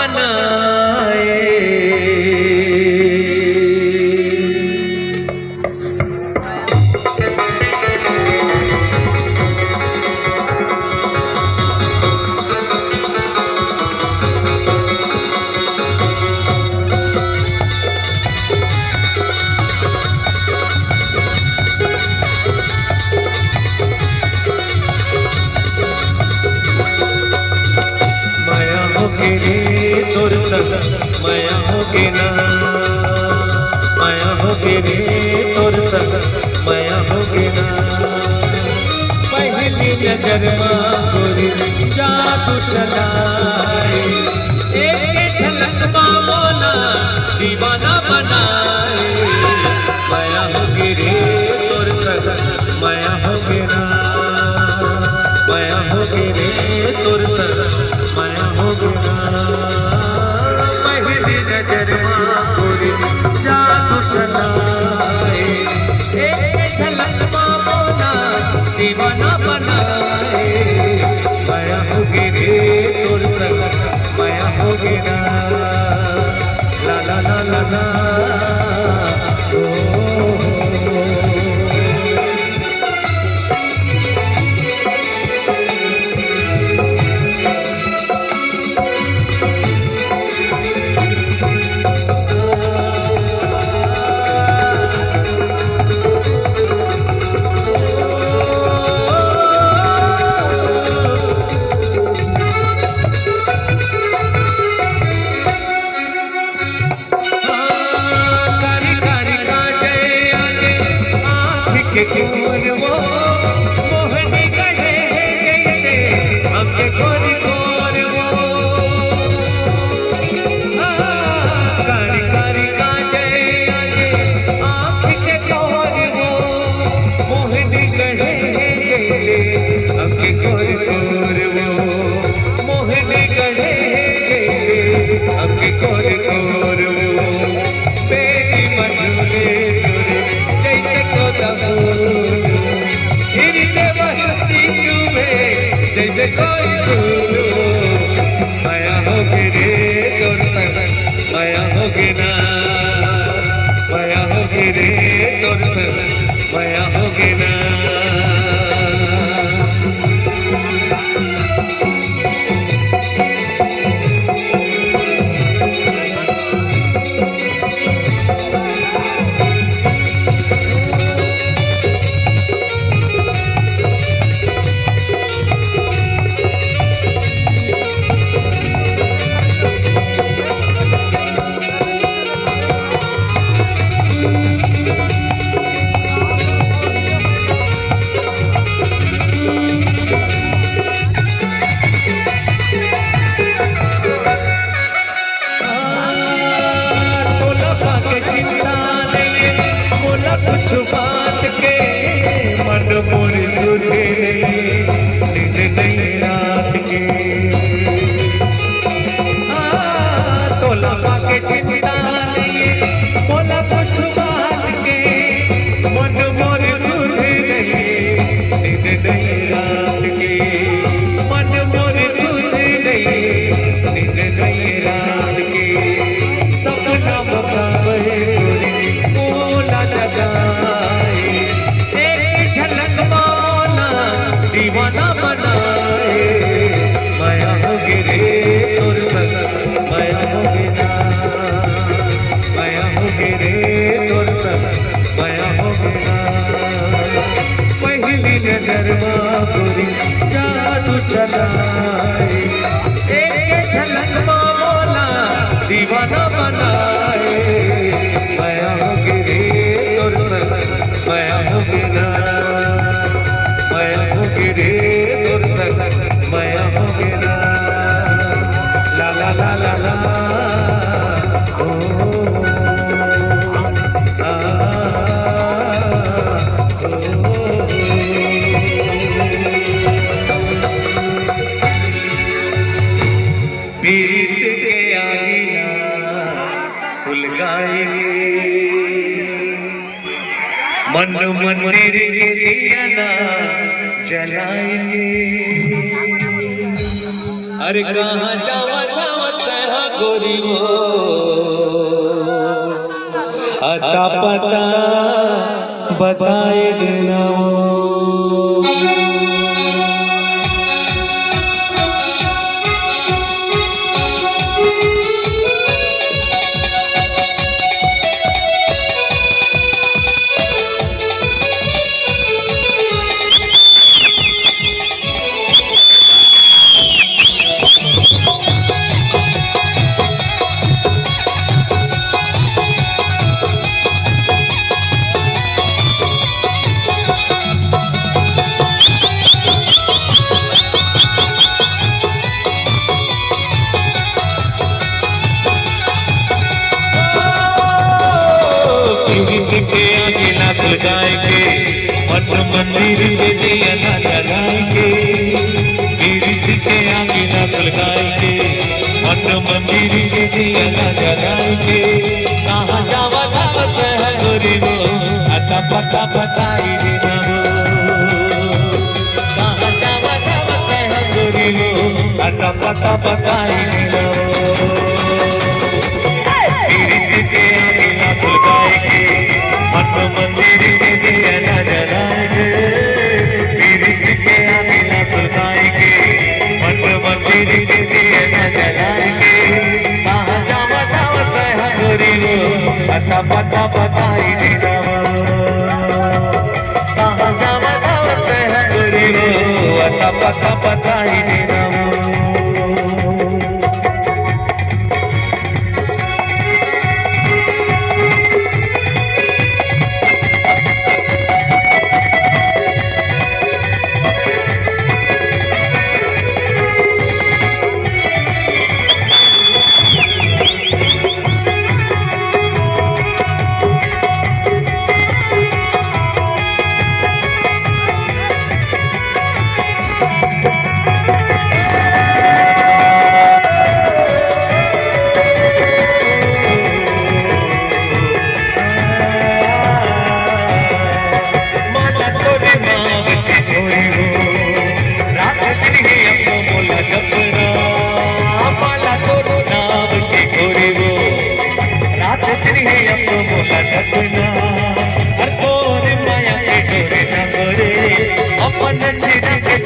बनाए। तोर संग माया होगे ना, माया होगे रे तोर संग माया होगे ना। पहली नजर माँ गोरी जादू चलाए, एक झलक माँ बोला दीवाना बनाए। माया होगे रे तोर संग माया होगे ना, माया होगे रे तोर संग माया होगे ना। पहली नजर माँ गोरी जादू चलाए, एक झलक माँ बोला दीवाना बनाए। माया होगे रे तोर संग माया होगे ना, ला ला ला ला ला के कोर वो मोहनी गए जैसे हमके गोरी कोर वो। कारी कारी कांटे आँख के कोर वो मोहनी गए जैसे हमके गोरी कोर वो। मोहनी गए जैसे हमके गोरी कोर वो। बेटी मजूले जैसे कोदा जैसे कोई फूल। माया होगे रे तोर संग माया होगे ना, माया होगे रे तोर संग माया होगे ना। कुछ बात के मन मोर तुझे नींद नहीं रात के। तोला पाके चिंता नहीं बोला कुछ बात के मन मोर तुझे नहीं नींद नहीं रात के। मन मोर तुझे नहीं नींद नहीं रात के। सपना बकावे बोला लगाए, एक झलक मौला दीवाना बनाए। माया होगे रे तोर संग माया होगे ना, माया होगे रे तोर संग माया होगे ना। पहली नजर माँ गोरी जादू चलाए, एक झलक मौला दीवाना बनाए। माया होगे रे तोर संग माया होगे ना, माया होगे रे तोर संग माया होगे ना। ला ला ला ला ला पीत के आगे ना सुलगाएंगे, मन मंदिर के दिया ना जलाएंगे। अरे कहाँ जावा जावा করিব अता पता बताए देना के आगे लाख लगाए के मठ मंदिर के दिया ना जलाए के गिरिश के आगे लाख लगाए के मठ मंदिर के दिया ना जलाए के कहाँ जावा धावत है गरीबो अता पता बताई देना कहाँ जावा धावत है गरीबो अता पता बताई देना गिरिश के आगे लाख लगाए के मठ मंदिर में दिया ना जलाएंगे गिरिश के आगे ना सुलगाएंगे मठ मंदिर में दिया ना जलाएंगे कहाँ जावा दावत है गरीबो अता पता बताई देना कहाँ जावा दावत है गरीबो अता पता बताई देना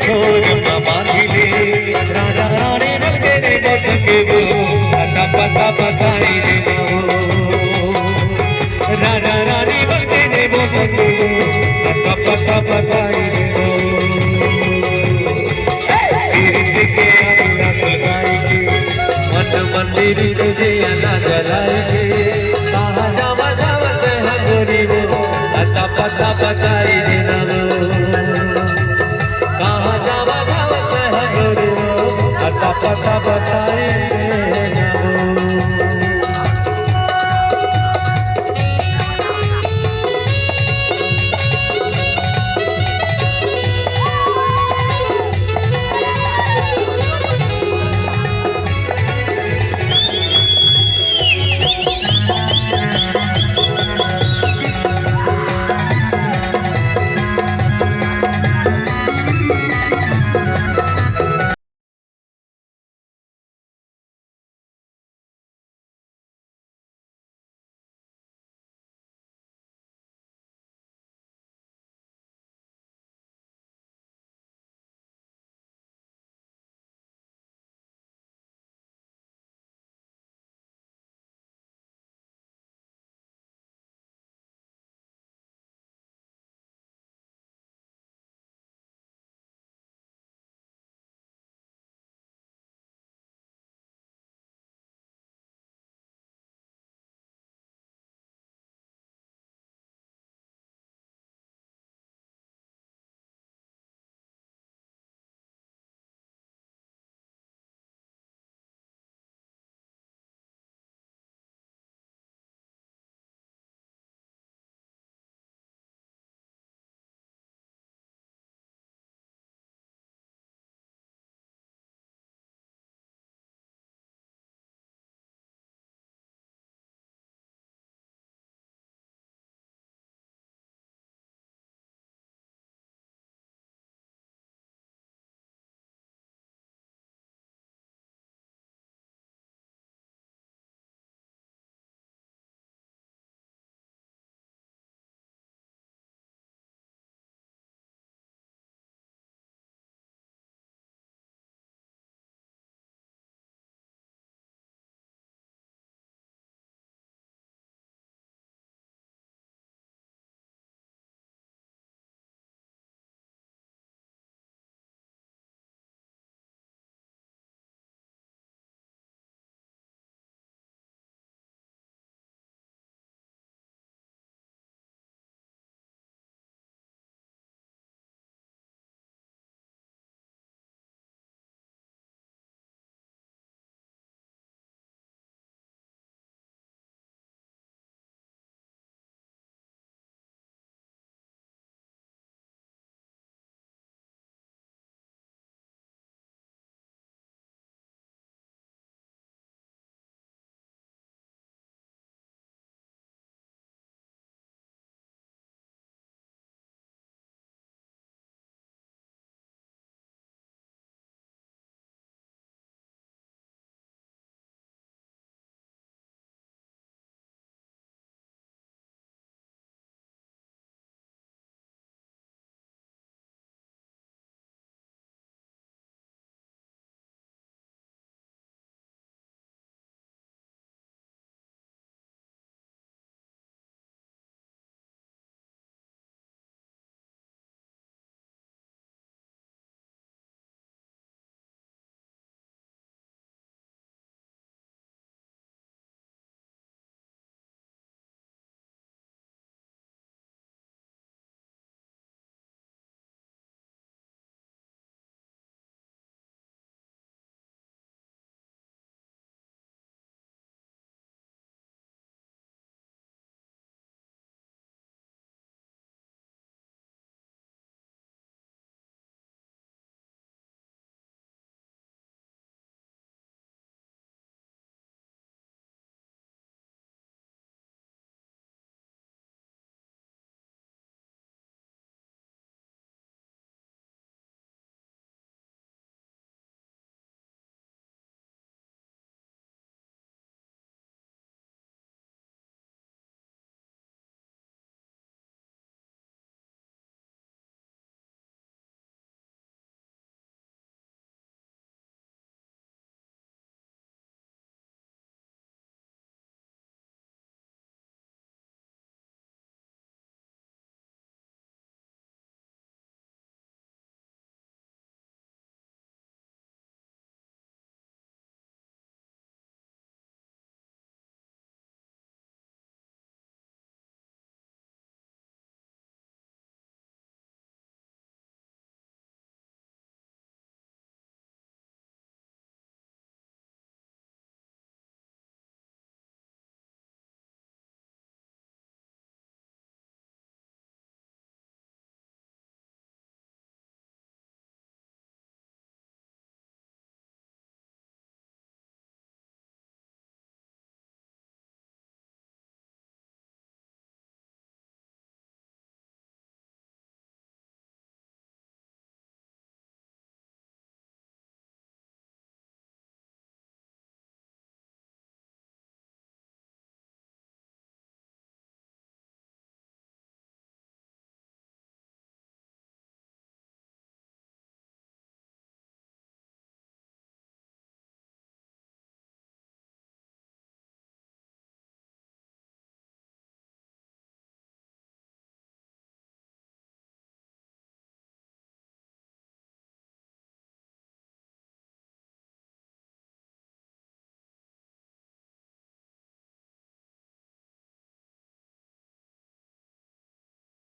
छोड़ बांधिले राजा रानी बनके रे बसके वो अता पता बताई देना राजा रानी बनके रे बसके वो अता पता बताई देना गिरिश के आगे लाख लगाए के मठ मंदिर में दिया ना जलाए के कहाँ जावा जावत है गरीबो अता पता बताई देना पता बताए।